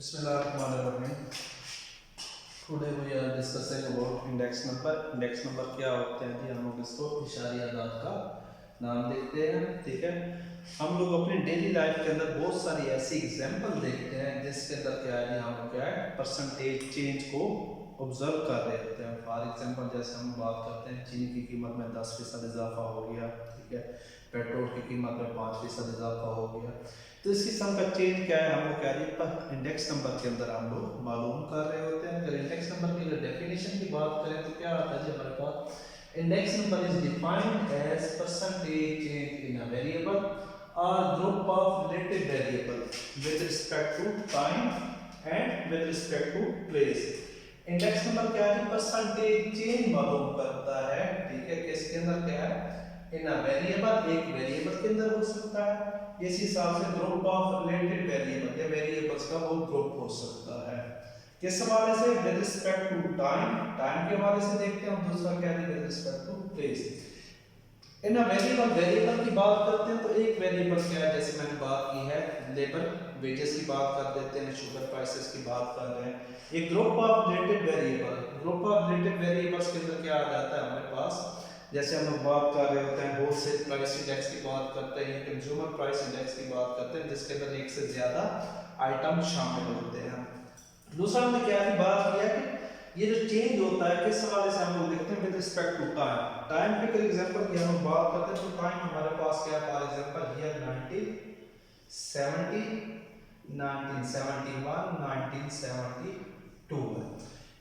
Bismillahirrahmanirrahim. Today we are discussing about index number. Index number क्या होते हैं जी, हम लोग इसको इशारी अदाद का नाम देखते हैं। ठीक है, हम लोग अपनी डेली लाइफ के अंदर बहुत सारी ऐसी एग्जाम्पल देखते हैं जिसके अंदर क्या है, हम लोग क्या है परसेंटेज चेंज को ऑब्जर्व कर रहे होते हैं। फॉर एग्जाम्पल जैसे हम बात करते हैं चीनी की कीमत में 10% इजाफा हो गया, ठीक है, पेट्रोल की कीमत में 5% इजाफा हो गया। तो इस किस्म का चेंज क्या है, हम लोग क्या है इंडेक्स नंबर के अंदर हम लोग मालूम कर रहे होते हैं। अगर इंडेक्स नंबर की अगर डेफिनेशन की बात करें तो क्या आता है जी हमारे पास, index number is defined as percentage change in a variable और group of related variable with respect to time and with respect to place. Index number क्या है, परसेंटेज चेंज मालूम करता है। ठीक है, किसके अंदर क्या है, इन अ वेरिएबल, एक वेरिएबल के अंदर हो सकता है, इस हिसाब से ग्रुप ऑफ रिलेटेड वेरिएबल या वेरिएबल्स का वो ग्रुप हो सकता है। किस हवाले से, with respect to time, time के हवाले से देखते हैं। हम दूसरा क्या है, with respect to place. In a variable, variable की बात करते हैं तो एक वेरिएबल क्या है, जैसे मैंने बात की है लेबर वेजेस की बात कर देते हैं, शुगर प्राइसेस की बात कर रहे हैं। एक group of related variable, group of related variables के अंदर क्या आ जाता है हमारे पास, जैसे हम लोग बात कर रहे होते हैं होलसेल प्राइस इंडेक्स की बात करते हैं, कंज्यूमर प्राइस इंडेक्स की बात करते हैं, जिसके अंदर एक से ज्यादा आइटम शामिल होते हैं। दूसरा हमने क्या की बात किया कि ये जो चेंज होता है किस हवाले से हम लोग देखते हैं, with respect to time. Time के फॉर एग्जांपल की हम बात करते हैं तो टाइम हमारे पास क्या, फॉर एग्जांपल हियर 1970 1971 1972 है।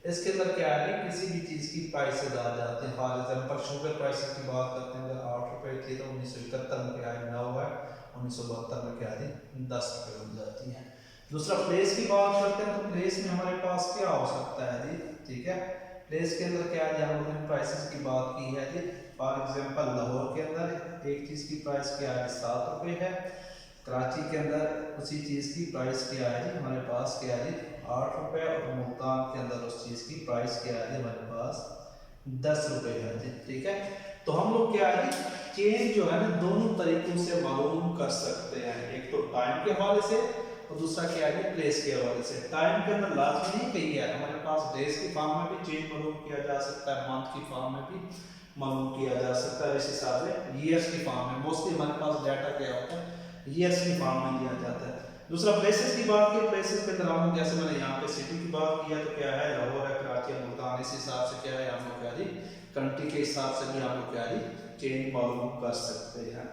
इसके अंदर क्या है, किसी भी चीज की प्राइसेस आ जाते हैं। फॉर एग्जांपल शुगर प्राइसेस की बात करते हैं, अगर 8 रुपए थी तो 1971 में क्या है 9 है, 1972 में क्या है 10 रुपए हो जाती है। दूसरा प्लेस की बात करते हैं तो प्लेस में हमारे पास क्या हो सकता है जी, ठीक है, प्लेस के अंदर क्या है, हम लोगों ने प्राइसेस की बात की है जी। फॉर एग्जांपल लाहौर के अंदर एक चीज की प्राइस क्या है 7 रुपए है, कराची के अंदर उसी चीज की प्राइस क्या है जी हमारे पास क्या है 8 रुपए, और मुल्तान के अंदर उस चीज की प्राइस क्या है हमारे पास 10 रुपए है जी। ठीक है, तो हम लोग क्या है चेंज जो है ना दोनों तरीकों से मालूम कर सकते हैं, एक तो टाइम के हवाले से और दूसरा क्या है प्लेस के हवाले से। टाइम के अंदर लाजमी नहीं कही है, हमारे पास डेज की फॉर्म में भी चेंज मालूम किया जा सकता है, मंथ की फॉर्म में भी मालूम किया जा सकता है, इस हिसाब से ईयर्स की फॉर्म में मोस्टली हमारे पास डाटा क्या होता है ईयर्स की फॉर्म में दिया जाता है। दूसरा प्लेसेस की बात की, प्लेसेस के अंदर हम जैसे मैंने यहाँ पे सिटी की बात किया तो क्या है लाहौर है, कराची है, मुल्तान, इस हिसाब से क्या है हम लोग क्या कंट्री के हिसाब से भी हम लोग क्या चेंज मालूम कर सकते हैं।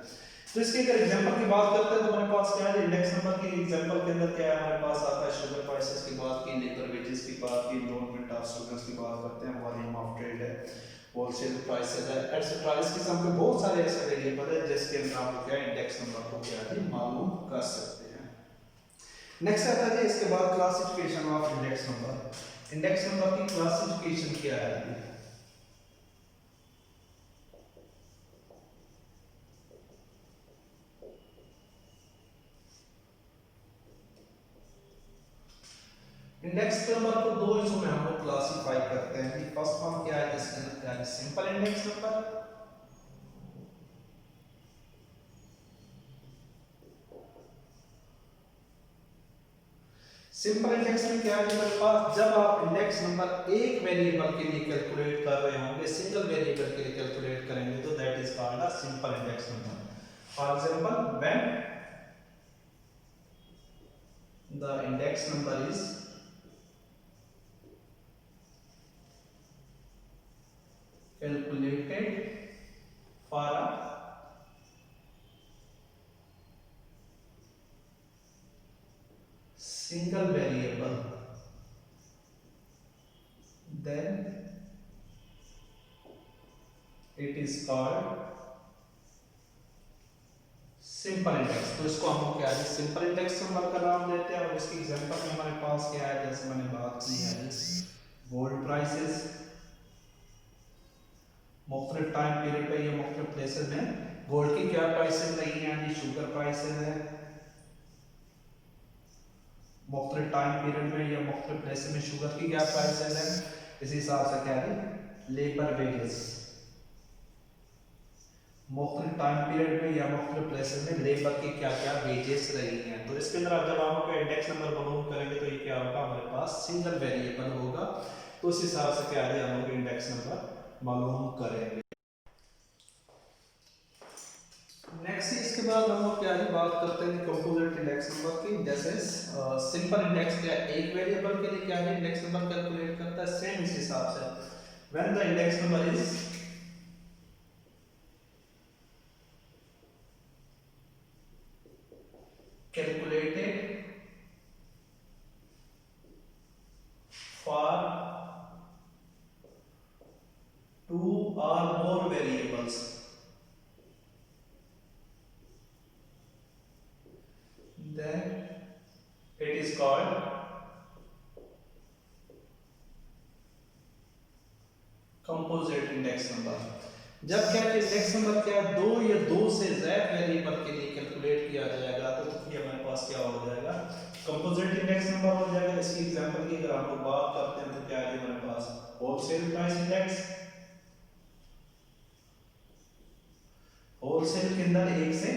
तो इसके अगर एग्जांपल की बात करते हैं तो हमारे पास क्या है इंडेक्स नंबर के एग्जांपल के अंदर क्या है हमारे पास आता है शुगर प्राइसेस की बात की, लेबर वेजेस की बात की, इन्वॉल्वमेंट ऑफ स्टूडेंट्स की बात करते हैं, वॉल्यूम ऑफ ट्रेड है, होलसेल प्राइसेस है, एटसेट्रा। इस किस्म के बहुत सारे ऐसे वेरिएबल है जिसके अंदर हम लोग क्या इंडेक्स नंबर को क्या है मालूम कर सकते हैं। नेक्स्ट आता है इसके बाद classification of index number. Index number की क्लासिफिकेशन क्या है, इंडेक्स नंबर को दो हिस्सों में हम लोग क्लासिफाई करते हैं। फर्स्ट फॉर्म क्या है जिसके अंदर क्या है simple index number, simple index में क्या है हमारे पास, जब आप इंडेक्स नंबर एक वेरिएबल के लिए कैलकुलेट कर रहे होंगे, सिंगल वेरिएबल के लिए कैलकुलेट करेंगे तो that is called a simple index number. For example when the index number is calculated for a single variable, then it is called simple index. तो इसको हम क्या है सिंपल इंडेक्स नंबर का नाम देते हैं। और इसकी एग्जांपल में हमारे पास क्या है, जैसे मैंने बात की है गोल्ड प्राइसेस, मुख्तलिफ टाइम पीरियड पे या मुख्तलिफ प्लेसेस में गोल्ड की क्या प्राइसेस रही हैं, शुगर प्राइसेस है, मुख्तलिफ टाइम पीरियड में या मुख्तलिफ प्लेसेस में शुगर की क्या प्राइसेस है, इस हिसाब से क्या है लेबर वेजेस, मुख्तलिफ टाइम पीरियड में या मुख्तलिफ प्लेसेस में लेबर की क्या क्या वेजेस रही हैं। तो इसके अंदर आप जब हम लोग इंडेक्स नंबर मालूम करेंगे तो ये क्या होगा, हमारे पास सिंगल वेरिएबल होगा, तो उस हिसाब से क्या है हम लोग इंडेक्स नंबर मालूम करेंगे। नेक्स्ट इसके बाद हम लोग क्या है बात करते हैं कंपोजिट इंडेक्स नंबर की। जैसे सिंपल इंडेक्स क्या है, एक वेरिएबल के लिए क्या है इंडेक्स नंबर कैलकुलेट करता है, सेम इस हिसाब से when the index number is calculated for two or more variables, then it is called composite index number। जब क्या इंडेक्स नंबर क्या दो या दो से ज्यादा वेरिएबल के लिए कैलकुलेट किया जाएगा तो ये हमारे पास क्या हो जाएगा, कंपोजिट इंडेक्स नंबर हो जाएगा। इसकी एग्जांपल की अगर हम लोग बात करते हैं तो क्या है हमारे पास होलसेल प्राइस इंडेक्स, होलसेल के अंदर एक से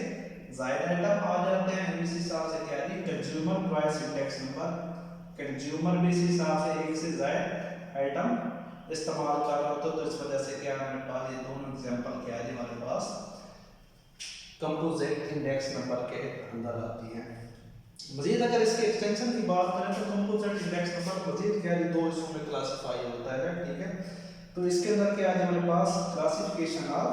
ज्यादा आइटम आ जाते हैं, इस हिसाब से क्या है consumer price index number, consumer भी इस हिसाब से एक से ज्यादा आइटम इस्तेमाल कर रहा होता है, तो इस वजह से क्या हमारे पास ये दोनों एग्जांपल क्या है हमारे पास कंपोजिट इंडेक्स नंबर के अंदर आती है। मजीद अगर इसके एक्सटेंशन की बात करें तो कंपोजिट इंडेक्स नंबर मजीद क्या है दो हिस्सों में क्लासिफाई होता है, ठीक है। तो इसके अंदर क्या है हमारे पास classification of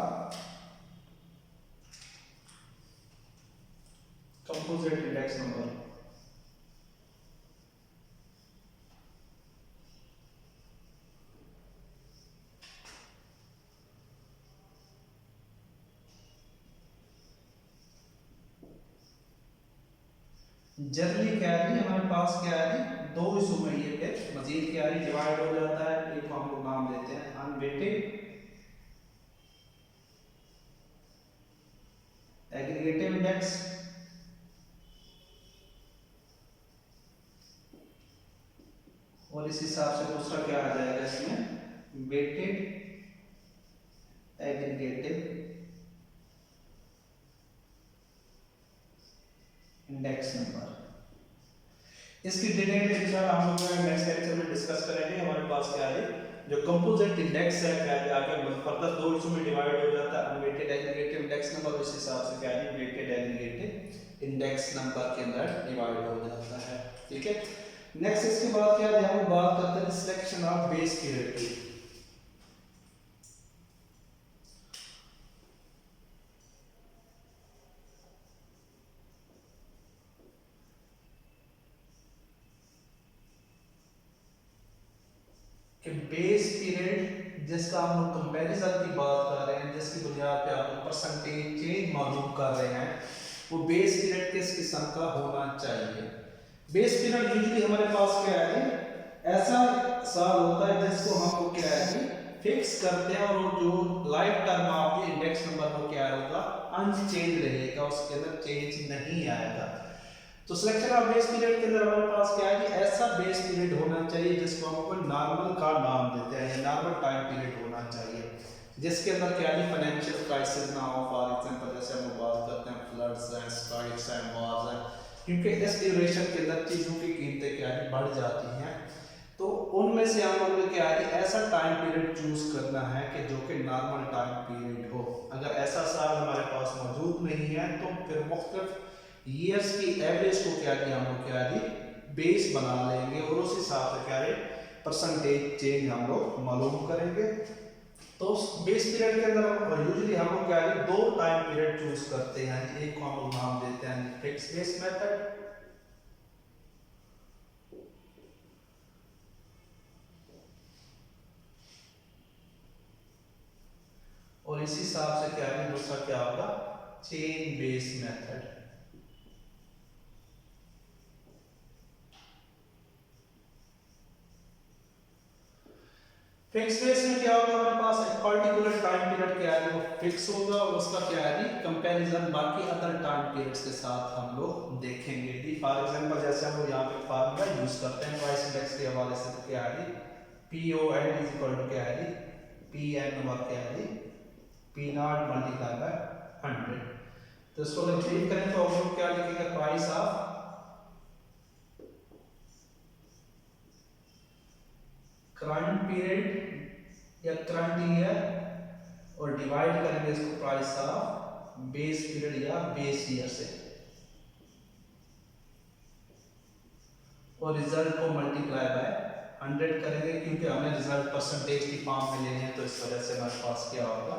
composite index number. Generally क्या है हमारे पास क्या है दो हिस्सों में ये फिर मजीद क्या है डिवाइड हो जाता है। एक हम लोग नाम देते हैं अनवेटेड एग्रीगेटिव इंडेक्स, और इस हिसाब से दूसरा क्या आ जाएगा इसमें वेटेड एग्रीगेटिव इंडेक्स नंबर। इसकी डिटेल इंशाल्लाह हम लोग नेक्स्ट लेक्चर में डिस्कस करेंगे। हमारे पास क्या है जो कंपोजिट इंडेक्स है क्या है आगे फर्दर दो हिस्सों में डिवाइड हो जाता है, अनवेटेड एग्रीगेटिव इंडेक्स नंबर उस हिसाब से क्या है वेटेड एग्रीगेटिव इंडेक्स नंबर के अंदर डिवाइड हो जाता है, ठीक है। नेक्स्ट इसके बाद क्या है हम बात करते हैं सिलेक्शन ऑफ बेस पीरियड की। कि बेस पीरियड जिसका हम लोग कंपैरिजन की बात कर रहे हैं, जिसकी बुनियाद पे आप परसेंटेज चेंज मालूम कर रहे हैं, वो बेस पीरियड किस किस्म का होना चाहिए। बेस पीरियड यूजुअली हमारे पास क्या है ऐसा साल होता है जिसको हम लोग क्या है फिक्स करते हैं, और जो लाइफ टर्म आपके इंडेक्स नंबर को क्या होगा अनचेंज रहेगा, उसके अंदर चेंज नहीं आएगा। तो सिलेक्शन ऑफ बेस पीरियड के अंदर हमारे पास क्या है कि ऐसा बेस पीरियड होना चाहिए जिसको हम कोई नॉर्मल का नाम देते हैं, या नॉर्मल टाइम पीरियड होना चाहिए, जिसके अंदर क्या है फाइनेंशियल क्राइसिस ना हो। फॉर एग्जांपल जैसे हम बात करते हैं फ्लड्स हैं, स्ट्राइक्स हैं, वॉर्स हैं, क्योंकि इस ड्यूरेशन के अंदर चीज़ों की कीमतें क्या है बढ़ जाती हैं, तो उनमें से हम लोग क्या है ऐसा टाइम पीरियड चूज करना है कि जो कि नॉर्मल टाइम पीरियड हो। अगर ऐसा साल हमारे पास मौजूद नहीं है तो फिर मुख्तलिफ ईयर्स की एवरेज को क्या किया हम लोग क्या है बेस बना लेंगे, और उस हिसाब से क्या है परसेंटेज चेंज हम लोग मालूम करेंगे। तो बेस पीरियड के अंदर यूजुअली हम लोग क्या है दो टाइम पीरियड चूज करते हैं, एक को हम लोग नाम देते हैं फिक्स बेस मेथड, और इसी हिसाब से क्या है दूसरा क्या होगा chain base method. Fix base में क्या होगा हमारे पास एक पर्टिकुलर टाइम पीरियड क्या है वो फिक्स होगा, और उसका क्या है कंपैरिजन बाकी अदर टाइम पीरियड्स के साथ हम लोग देखेंगे। फॉर एग्जांपल जैसे हम लोग यहाँ पे फार्मूला यूज करते हैं प्राइस इंडेक्स के हवाले से, तो क्या है PON इज इक्वल टू क्या है PN ओवर क्या है P0 मल्टीप्लाई बाय 100। तो इसको अगर क्लिक करें तो हम लोग क्या लिखेंगे, प्राइस ऑफ करंट पीरियड या करंट ईयर, और डिवाइड करेंगे इसको प्राइस ऑफ बेस पीरियड या बेस ईयर से, और रिजल्ट को मल्टीप्लाई बाय 100 करेंगे, क्योंकि हमें रिजल्ट परसेंटेज की फॉर्म में लेने हैं, तो इस वजह से हमारे पास क्या होगा,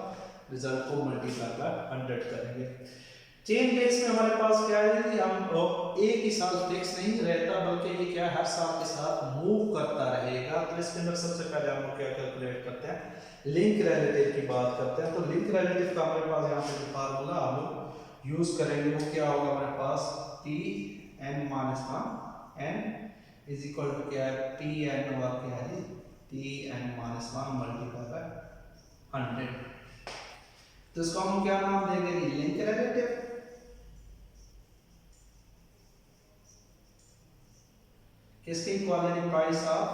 रिजल्ट को मल्टीप्लाई बाय 100 करेंगे। चेन बेस में हमारे पास क्या है कि हम एक ही साल फिक्स नहीं रहता, बल्कि ये क्या हर साल के साथ मूव करता रहेगा। तो इसके अंदर सबसे पहले हम लोग क्या कैलकुलेट करते हैं, लिंक रिलेटिव की बात करते हैं। तो लिंक रिलेटिव का हमारे पास यहाँ पे जो फार्मूला हम लोग यूज करेंगे वो क्या होगा हमारे पास, T N minus one N is equal to क्या है, पी एन और क्या है, T N minus one multiply by 100। तो इसको हम क्या नाम देंगे, लिंक रिलेटिव। किसके equality, price of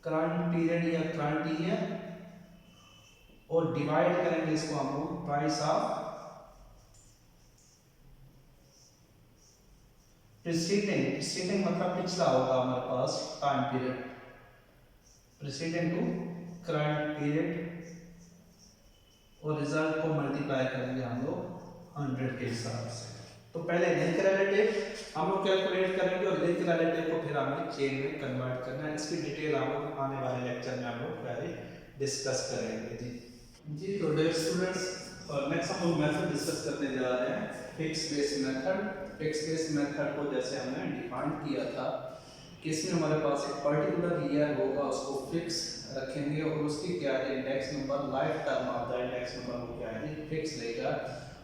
current period या करंट ईयर, और डिवाइड करेंगे इसको हम लोग प्राइस ऑफ प्रीसीडिंग मतलब पिछला होगा हमारे पास time period, preceding to current period, और रिजल्ट को मल्टीप्लाई करेंगे हम लोग 100 के हिसाब से। तो पहले लिंक रिलेटिव हम लोग कैलकुलेट करेंगे, और लिंक रिलेटिव को फिर हमें चेन में कन्वर्ट करना है। इसकी डिटेल हम लोग आने वाले लेक्चर में हम लोग पहले डिस्कस करेंगे। जी तो डियर स्टूडेंट्स, नेक्स्ट हम लोग मेथड डिस्कस करने जा रहे हैं, fix base method. Fix base method को जैसे हमने डिफाइन किया था कि इसमें हमारे पास एक पर्टिकुलर ईयर होगा, उसको फिक्स रखेंगे, और उसकी क्या है, index number, life term of the index number को क्या है, फिक्स लेगा,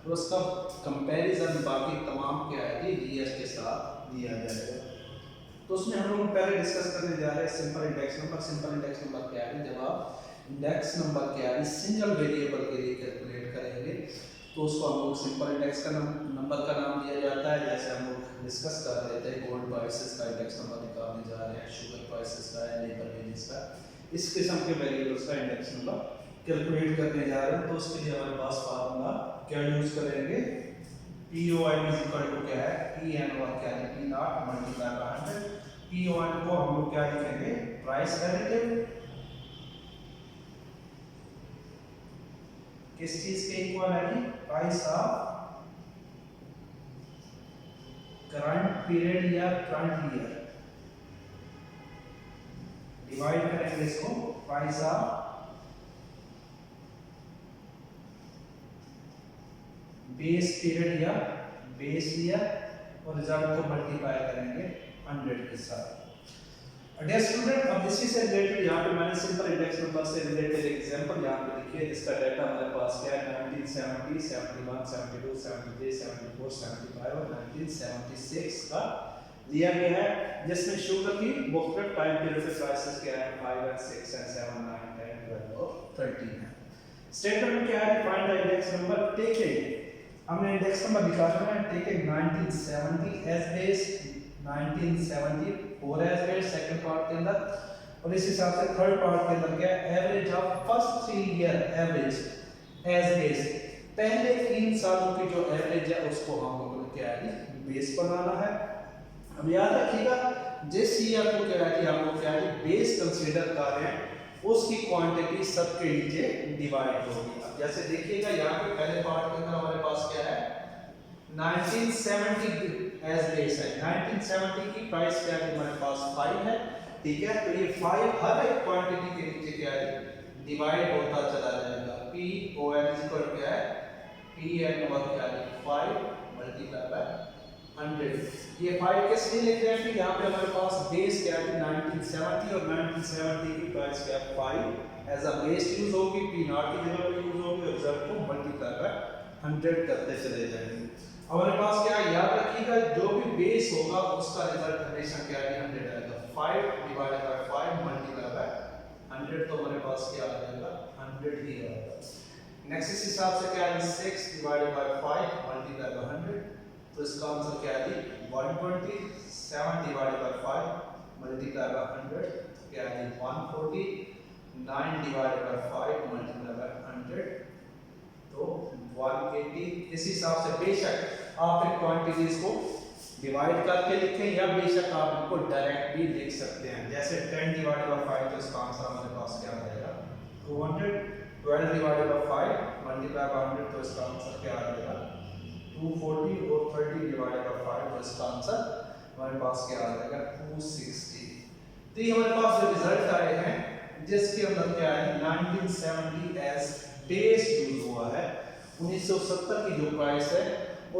और उसका कंपैरिजन बाकी तमाम क्या है, ईयर के साथ दिया जाएगा। तो उसमें हम लोग पहले डिस्कस करने जा रहे हैं simple index number. Simple index number क्या है, जब आप इंडेक्स नंबर क्या है सिंगल वेरिएबल के लिए कैलकुलेट करेंगे, तो उसको हम लोग सिंपल इंडेक्स का नंबर का नाम दिया जाता है। जैसे हम लोग डिस्कस कर रहे थे, गोल्ड प्राइसेस का इंडेक्स नंबर निकालने जा रहे हैं, शुगर प्राइसेस का है, लेबर वेजेस का, इस किस्म के वेरिएबल्स का इंडेक्स नंबर कैलकुलेट करने जा रहे हैं। तो उसके लिए हमारे पास फार्मूला क्या यूज करेंगे, P O N is equal to क्या है, पी एन और क्या है, P naught multiply by 100। P O N को हम लोग क्या लिखेंगे, प्राइस रिलेटिव, किस चीज के इक्वल है, प्राइस ऑफ करंट पीरियड या करंट ईयर, डिवाइड करेंगे इसको प्राइस ऑफ बेस पीरियड या बेस ईयर, और रिजल्ट को मल्टीप्लाई करेंगे 100 के साथ। डियर स्टूडेंट, अब इसी से रिलेटेड यहाँ पे मैंने सिंपल इंडेक्स नंबर से रिलेटेड एग्जांपल यहाँ पे लिखी है, जिसका डाटा हमारे पास क्या है, 1970, 71, 72, 73, 74, 75 और 1976 का लिया गया है, जिसमें शुगर की मुख्तलिफ टाइम पीरियड पे प्राइसेस क्या है, 5 and 6 and 7, 9, 10, 12 और 13 है। स्टेटमेंट में क्या है, find the index number taking, हमने इंडेक्स नंबर निकालना है, taking 1970 as base, 1974 as base second part के अंदर, और इस हिसाब से थर्ड पार्ट के अंदर क्या है, average of first 3 year average age base, पहले 3 सालों की जो एवरेज है उसको हम लोगों ने क्या है, बेस बनाना है। अब याद रखिएगा, जिस ईयर को क्या है कि हम लोग क्या है बेस कंसीडर कर रहे हैं, उसकी क्वांटिटी सबके नीचे डिवाइड होगी। अब जैसे देखिएगा यहाँ पे पहले पार्ट के अंदर हमारे पास क्या है, 1970 एज बेस है, 1970 की प्राइस क्या है हमारे पास 5 है, ठीक है। तो ये 5 हर एक क्वांटिटी के नीचे क्या है, डिवाइड होता चला जाएगा। P O N is equal क्या है, P N और क्या है 5 मल्टीप्लाई बाय 100। ये 5 किस लिए लिख रहे हैं कि यहाँ पे हमारे पास बेस क्या है 1970, और 1970 की प्राइस क्या है 5 एज अ बेस यूज होगी, P नॉट की जगह पे यूज होगी, और रिजल्ट को मल्टीप्लाई बाय 100 करते चले जाएंगे। हमारे पास क्या है, याद रखिएगा, जो भी बेस होगा उसका रिजल्ट हमेशा क्या है 100 आएगा, 5 डिवाइडेड बाय 5 मल्टीप्लाई बाय 100, तो हमारे पास क्या आ जाएगा 100 ही आएगा। नेक्स्ट इस हिसाब से क्या है, 6 डिवाइडेड बाय 5 मल्टीप्लाई बाय 100, तो इसका आंसर क्या है 120, 7 डिवाइडेड बाय 5 मल्टीप्लाई बाय 100 क्या है 140, 9 डिवाइडेड बाय 5 मल्टीप्लाई बाय 100 तो 180। इस हिसाब से बेशक आप इन क्वांटिटीज को डिवाइड करके लिखें या बेशक आप इनको डायरेक्ट भी लिख सकते हैं। जैसे 10 डिवाइडेड बाय 5 तो इसका आंसर हमारे पास क्या आ जाएगा 200। 12 डिवाइडेड बाय 5 मल्टीप्लाई बाय 100 तो इसका आंसर क्या आ जाएगा 240। और 30 डिवाइडेड बाय 5 तो इसका आंसर हमारे पास क्या आ जाएगा 260। तो ये हमारे पास जो रिजल्ट आए हैं जिसके अंदर क्या है 1970 एज बेस यूज हुआ है। 1970 की जो प्राइस है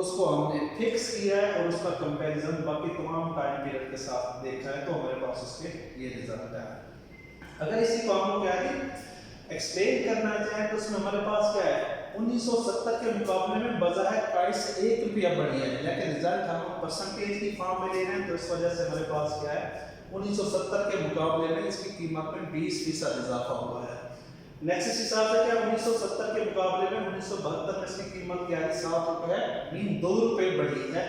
उसको हमने फिक्स किया है और उसका कंपैरिजन बाकी तमाम टाइम पीरियड के साथ देखा है तो हमारे पास उसके ये रिजल्ट है। अगर इसी को हम क्या है एक्सप्लेन करना चाहें तो उसमें हमारे पास क्या है 1970 के मुकाबले में बजाय प्राइस 1 रुपया बढ़ी है लेकिन रिजल्ट हम परसेंटेज की फॉर्म में ले रहे हैं तो इस वजह से हमारे पास क्या है 1970 के मुकाबले में इसकी कीमत में 20% इजाफा हुआ है। नेक्स्ट इस हिसाब से क्या 1970 के मुकाबले में 1972 में इसकी कीमत क्या है 7 रुपए है मीन 2 रुपए बढ़ी है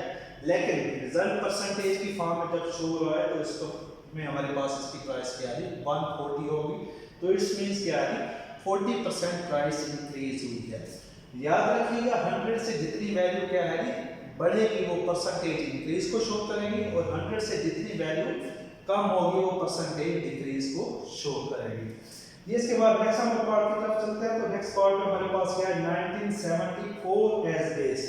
लेकिन रिजल्ट परसेंटेज की फॉर्म में जब शो हो रहा है तो इसको में हमारे पास इसकी प्राइस क्या है 140 होगी। तो इट्स मींस क्या है 40% प्राइस इंक्रीज हुई है। याद रखिएगा 100 से जितनी वैल्यू क्या है बढ़ेगी वो परसेंटेज इंक्रीज को शो करेगी और 100 से जितनी वैल्यू कम होगी वो परसेंटेज डिक्रीज को शो करेगी। ये इसके बाद नेक्स्ट हम पार्ट की तरफ चलते हैं। तो नेक्स्ट पार्ट में हमारे पास क्या है 1974 एज बेस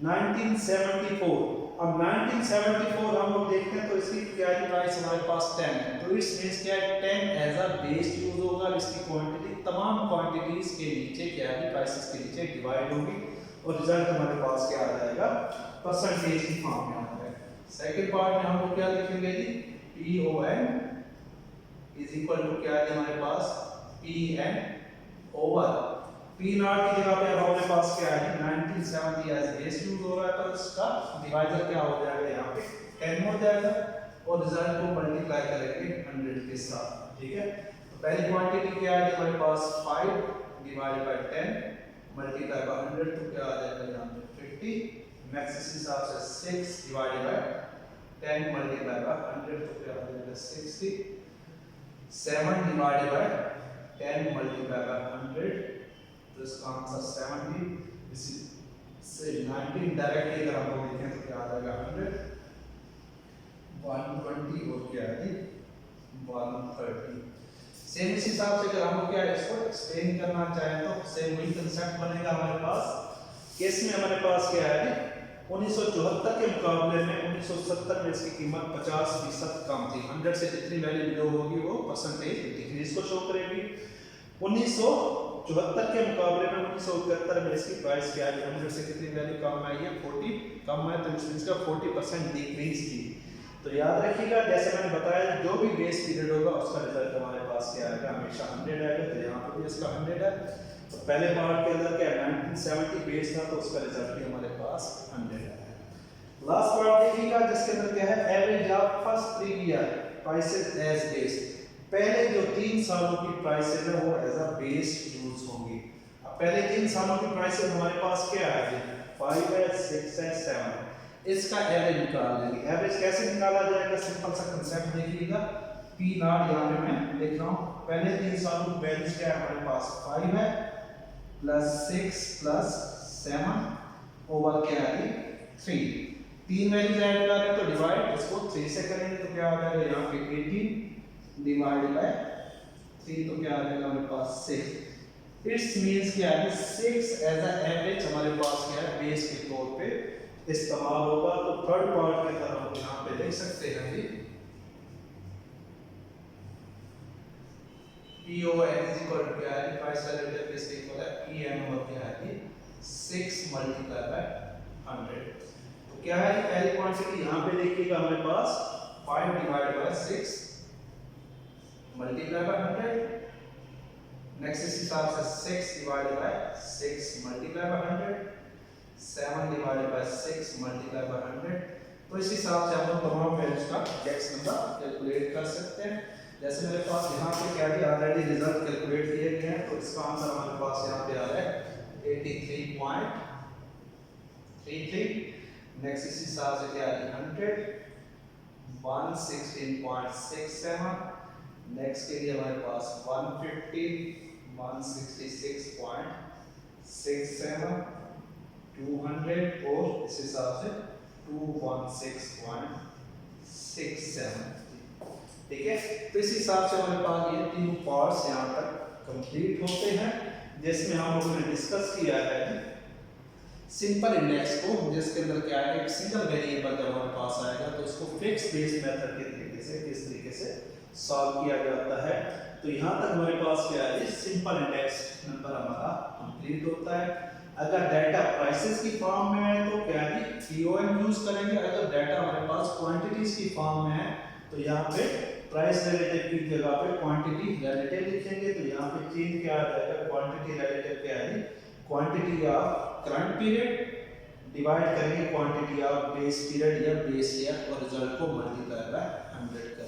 1974। अब 1974 हम लोग देखते हैं तो इसकी क्या है प्राइस हमारे पास 10 है तो इट्स मींस क्या है 10 एज अ बेस यूज होगा। इसकी क्वांटिटी तमाम क्वांटिटीज के नीचे क्या है प्राइसेस के नीचे डिवाइड होगी और रिजल्ट हमारे पास क्या आ जाएगा परसेंटेज की फॉर्म में आ जाएगा। सेकंड पार्ट में हम लोग क्या लिखेंगे जी PON इज इक्वल टू क्या है हमारे पास PN ओवर P नॉट की जगह पे अब हमारे पास क्या है 1970 एज बेस यूज हो रहा है तो इसका डिवाइजर क्या हो जाएगा यहाँ पे 10 हो जाएगा और रिजल्ट को मल्टीप्लाई करेंगे 100 के साथ। ठीक है तो पहली क्वांटिटी क्या है हमारे पास 5 डिवाइडेड बाय 10 मल्टीप्लाई बाय 100 तो क्या आ जाएगा यहाँ पे 50। नेक्स्ट इस हिसाब से 6 डिवाइडेड बाय 10 मल्टीप्लाई बाय 100 तो क्या आ जाएगा 60। 7 डिवाइडेड बाय 10 मल्टीप्लाई बाय 100 तो इसका आंसर 70। इसी से 19 डायरेक्टली अगर हम लोग देखें तो क्या आ जाएगा 100 120 और क्या है 130। सेम इस हिसाब से अगर हम लोग क्या इसको एक्सप्लेन करना चाहें तो सेम वही कांसेप्ट बनेगा हमारे पास। केस में हमारे पास क्या है 1974 के मुकाबले में 1970 में इसकी कीमत 50% कम थी। 100 से जितनी वैल्यू लो होगी वो परसेंटेज डिक्रीज को शो करेगी। 1974 के मुकाबले में 1971 में इसकी प्राइस क्या है 100 से कितनी वैल्यू कम आई है 40 कम है तो इसका 40% डिक्रीज थी। तो याद रखिएगा जैसे मैंने बताया जो भी बेस पीरियड होगा उसका रिजल्ट हमारे पास क्या आएगा हमेशा 100 आएगा। तो यहाँ पर भी इसका 100 है। तो पहले पार्ट के अंदर क्या 1970 बेस था तो उसका रिजल्ट भी हमारे पास 100 है। लास्ट पार्ट देखिएगा जिसके अंदर क्या है average of first 3 year prices as base. पहले जो 3 सालों की प्राइसेस है वो एज अ बेस यूज होंगी। अब पहले 3 सालों की प्राइसेस हमारे पास क्या है 5 है 6 है 7 है। इसका एवरेज निकाल लेंगे। एवरेज कैसे निकाला जाएगा सिंपल सा कांसेप्ट देखिएगा P नॉट यहाँ पे मैं लिख रहा हूँ। पहले 3 सालों की वैल्यूज क्या है हमारे पास 5 है प्लस 6 प्लस 7 ओवर क्या है 3। 3 वैल्यूज ऐड कर रहे हैं तो डिवाइड इसको 3 से करेंगे तो क्या आ जाएगा यहाँ पे 18 डिवाइडेड बाय 3 तो क्या आ जाएगा हमारे पास 6। इट्स मींस क्या है 6 एज अ एवरेज हमारे पास क्या है बेस के तौर पे इस्तेमाल होगा। तो थर्ड पार्ट के अंदर हम यहाँ पे देख सकते हैं कि PON इज इक्वल टू क्या है प्राइस रिलेटिव बेस इक्वल है PN और क्या है 6 मल्टीप्लाई बाय 100। तो क्या है पहली क्वांटिटी यहाँ पे देखिएगा हमारे पास 5 divided by 6 multiply by 100। Next इस हिसाब से 6 divided by 6 multiply by 100। 7 divided by 6 multiply by 100। तो इस हिसाब से हम लोग तमाम वैल्यूज का x नंबर कैलकुलेट कर सकते हैं। जैसे मेरे पास यहाँ पे क्या है ऑलरेडी रिजल्ट कैलकुलेट किए गए हैं तो इसका आंसर हमारे पास यहाँ पे आ रहा है 83.33। नेक्स्ट इस हिसाब से क्या है 100 116.67। नेक्स्ट के लिए हमारे पास 150, 166.67, 200 और इस हिसाब से 216.67। ठीक है, तो इस हिसाब से हमारे पास ये तीन पार्ट्स यहाँ तक कंप्लीट होते हैं, जिसमें हम लोगों ने डिस्कस किया है सिंपल इंडेक्स को, जिसके अंदर क्या है एक सिंगल वेरिएबल जब हमारे पास आएगा तो उसको फिक्स बेस मेथड के तरीके से किस तरीके से सॉल्व किया जाता है। तो यहाँ तक हमारे पास क्या है सिंपल इंडेक्स नंबर हमारा कंप्लीट होता है। अगर डाटा प्राइसेस की फॉर्म में है तो क्या है पीओएम यूज करेंगे, अगर डाटा हमारे पास क्वांटिटीज की फॉर्म में है तो यहाँ पे प्राइस रिलेटिव की जगह पे क्वांटिटी रिलेटिव लिखेंगे। तो यहाँ पे चेंज क्या आ जाएगा, क्वांटिटी रिलेटिव क्या है quantity of current period divide करेंगे क्वांटिटी ऑफ बेस पीरियड या बेस ईयर और रिजल्ट को मल्टीप्लाई बाय 100 करेंगे।